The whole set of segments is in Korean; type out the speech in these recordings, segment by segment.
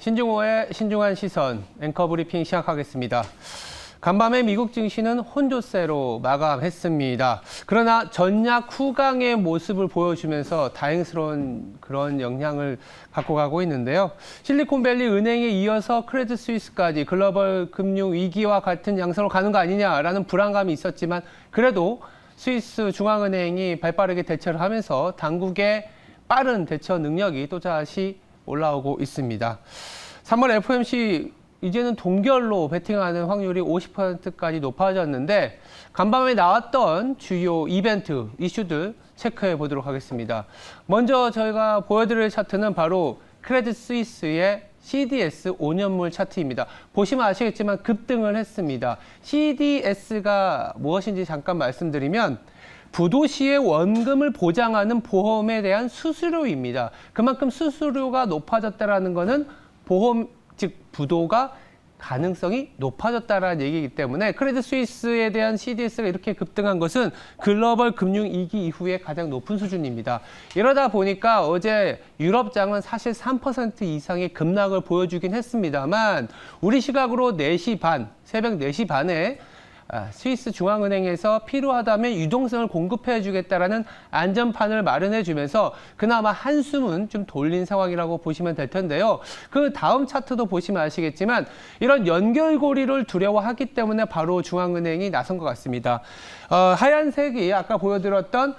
신중호의 신중한 시선 앵커 브리핑 시작하겠습니다. 간밤에 미국 증시는 혼조세로 마감했습니다. 그러나 전약 후강의 모습을 보여주면서 다행스러운 그런 영향을 갖고 가고 있는데요. 실리콘밸리 은행에 이어서 크레딧 스위스까지 글로벌 금융 위기와 같은 양상으로 가는 거 아니냐라는 불안감이 있었지만 그래도 스위스 중앙은행이 발빠르게 대처를 하면서 당국의 빠른 대처 능력이 또다시 올라오고 있습니다. 3월 FOMC 이제는 동결로 베팅하는 확률이 50%까지 높아졌는데 간밤에 나왔던 주요 이벤트, 이슈들 체크해 보도록 하겠습니다. 먼저 저희가 보여드릴 차트는 바로 크레딧 스위스의 CDS 5년물 차트입니다. 보시면 아시겠지만 급등을 했습니다. CDS가 무엇인지 잠깐 말씀드리면 부도시의 원금을 보장하는 보험에 대한 수수료입니다. 그만큼 수수료가 높아졌다는 것은 보험, 즉 부도가 가능성이 높아졌다는 얘기이기 때문에 크레딧 스위스에 대한 CDS가 이렇게 급등한 것은 글로벌 금융 위기 이후에 가장 높은 수준입니다. 이러다 보니까 어제 유럽장은 사실 3% 이상의 급락을 보여주긴 했습니다만 우리 시각으로 4시 반, 새벽 4시 반에 스위스 중앙은행에서 필요하다면 유동성을 공급해 주겠다라는 안전판을 마련해 주면서 그나마 한숨은 좀 돌린 상황이라고 보시면 될 텐데요. 그 다음 차트도 보시면 아시겠지만 이런 연결고리를 두려워하기 때문에 바로 중앙은행이 나선 것 같습니다. 하얀색이 아까 보여드렸던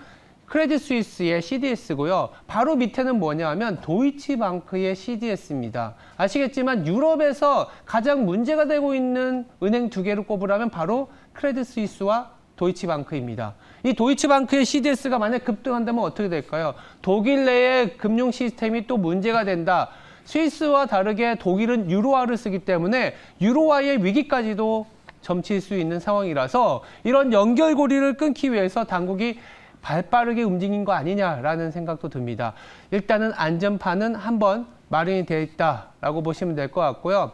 크레딧 스위스의 CDS고요. 바로 밑에는 뭐냐 하면 도이치방크의 CDS입니다. 아시겠지만 유럽에서 가장 문제가 되고 있는 은행 두 개를 꼽으라면 바로 크레딧 스위스와 도이치방크입니다. 이 도이치방크의 CDS가 만약 급등한다면 어떻게 될까요? 독일 내의 금융 시스템이 또 문제가 된다. 스위스와 다르게 독일은 유로화를 쓰기 때문에 유로화의 위기까지도 점칠 수 있는 상황이라서 이런 연결고리를 끊기 위해서 당국이 발빠르게 움직인 거 아니냐라는 생각도 듭니다. 일단은 안전판은 한번 마련이 되어 있다라고 보시면 될 것 같고요.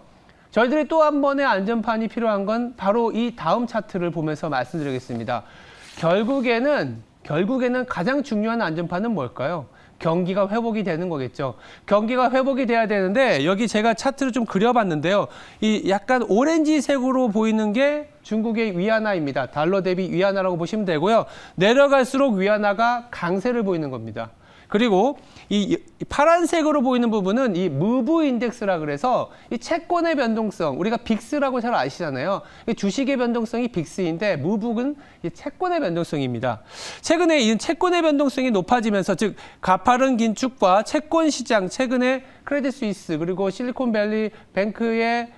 저희들이 또 한 번의 안전판이 필요한 건 바로 이 다음 차트를 보면서 말씀드리겠습니다. 결국에는 가장 중요한 안전판은 뭘까요? 경기가 회복이 되는 거겠죠. 경기가 회복이 돼야 되는데 여기 제가 차트를 좀 그려봤는데요. 이 약간 오렌지색으로 보이는 게 중국의 위안화입니다. 달러 대비 위안화라고 보시면 되고요. 내려갈수록 위안화가 강세를 보이는 겁니다. 그리고 이 파란색으로 보이는 부분은 이 무브 인덱스라 그래서 이 채권의 변동성, 우리가 빅스라고 잘 아시잖아요. 주식의 변동성이 빅스인데 무브는 이 채권의 변동성입니다. 최근에 이 채권의 변동성이 높아지면서 즉 가파른 긴축과 채권 시장, 최근에 크레딧 스위스 그리고 실리콘밸리 뱅크의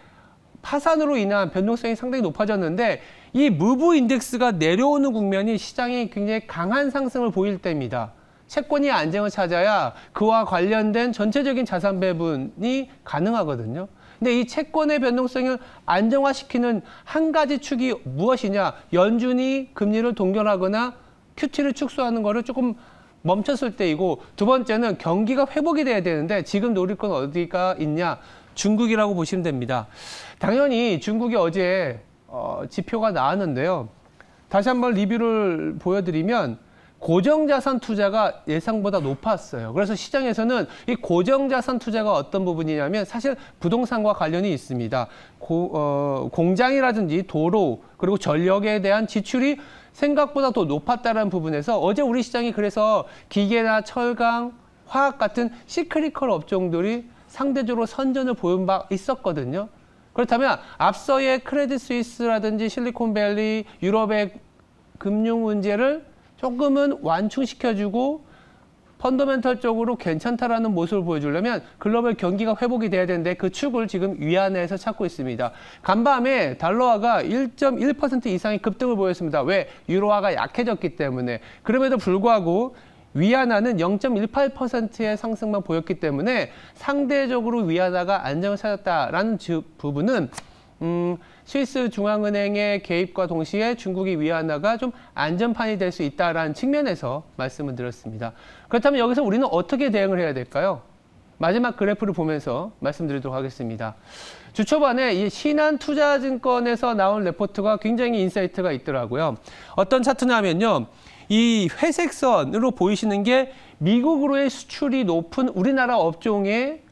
파산으로 인한 변동성이 상당히 높아졌는데 이 무브 인덱스가 내려오는 국면이 시장이 굉장히 강한 상승을 보일 때입니다. 채권이 안정을 찾아야 그와 관련된 전체적인 자산 배분이 가능하거든요. 근데 이 채권의 변동성을 안정화시키는 한 가지 축이 무엇이냐? 연준이 금리를 동결하거나 QT를 축소하는 거를 조금 멈췄을 때이고 두 번째는 경기가 회복이 돼야 되는데 지금 노릴 건 어디가 있냐? 중국이라고 보시면 됩니다. 당연히 중국이 어제 지표가 나왔는데요. 다시 한번 리뷰를 보여드리면 고정자산 투자가 예상보다 높았어요. 그래서 시장에서는 이 고정자산 투자가 어떤 부분이냐면 사실 부동산과 관련이 있습니다. 공장이라든지 도로 그리고 전력에 대한 지출이 생각보다 더 높았다는 부분에서 어제 우리 시장이 그래서 기계나 철강, 화학 같은 시크리컬 업종들이 상대적으로 선전을 보인 바 있었거든요. 그렇다면 앞서의 크레딧 스위스라든지 실리콘밸리, 유럽의 금융 문제를 조금은 완충시켜주고 펀더멘털적으로 괜찮다라는 모습을 보여주려면 글로벌 경기가 회복이 돼야 되는데 그 축을 지금 위안화에서 찾고 있습니다. 간밤에 달러화가 1.1% 이상의 급등을 보였습니다. 왜? 유로화가 약해졌기 때문에. 그럼에도 불구하고 위안화는 0.18%의 상승만 보였기 때문에 상대적으로 위안화가 안정을 찾았다라는 부분은 스위스 중앙은행의 개입과 동시에 중국의 위안화가 좀 안전판이 될 수 있다라는 측면에서 말씀을 드렸습니다. 그렇다면 여기서 우리는 어떻게 대응을 해야 될까요? 마지막 그래프를 보면서 말씀드리도록 하겠습니다. 주 초반에 이 신한투자증권에서 나온 레포트가 굉장히 인사이트가 있더라고요. 어떤 차트냐면요. 이 회색선으로 보이시는 게 미국으로의 수출이 높은 우리나라 업종의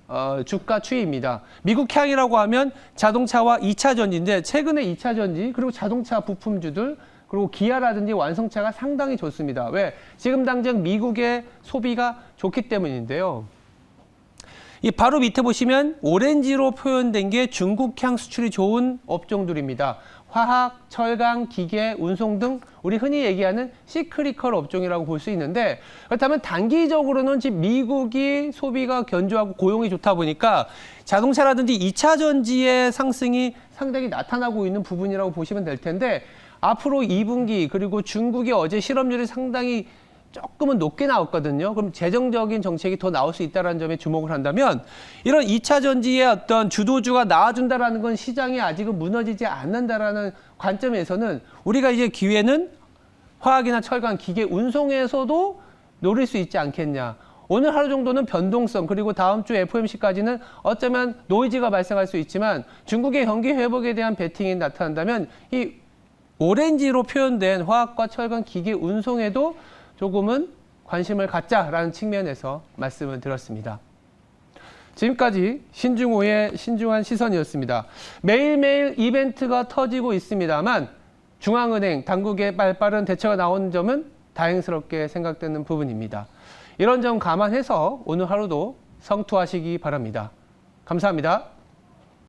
주가 추이입니다. 미국 향이라고 하면 자동차와 2차 전지인데 최근에 2차 전지 그리고 자동차 부품주들 그리고 기아라든지 완성차가 상당히 좋습니다. 왜? 지금 당장 미국의 소비가 좋기 때문인데요. 이 바로 밑에 보시면 오렌지로 표현된 게 중국향 수출이 좋은 업종들입니다. 화학, 철강, 기계, 운송 등 우리 흔히 얘기하는 시크리컬 업종이라고 볼 수 있는데 그렇다면 단기적으로는 지금 미국이 소비가 견조하고 고용이 좋다 보니까 자동차라든지 2차 전지의 상승이 상당히 나타나고 있는 부분이라고 보시면 될 텐데 앞으로 2분기 그리고 중국이 어제 실업률이 상당히 조금은 높게 나왔거든요. 그럼 재정적인 정책이 더 나올 수 있다는 점에 주목을 한다면 이런 2차 전지의 어떤 주도주가 나와준다라는 건 시장이 아직은 무너지지 않는다라는 관점에서는 우리가 이제 기회는 화학이나 철강, 기계, 운송에서도 노릴 수 있지 않겠냐. 오늘 하루 정도는 변동성 그리고 다음 주 FOMC까지는 어쩌면 노이즈가 발생할 수 있지만 중국의 경기 회복에 대한 베팅이 나타난다면 이 오렌지로 표현된 화학과 철강, 기계, 운송에도 조금은 관심을 갖자라는 측면에서 말씀을 드렸습니다. 지금까지 신중호의 신중한 시선이었습니다. 매일매일 이벤트가 터지고 있습니다만 중앙은행 당국의 빠른 대처가 나오는 점은 다행스럽게 생각되는 부분입니다. 이런 점 감안해서 오늘 하루도 성투하시기 바랍니다. 감사합니다.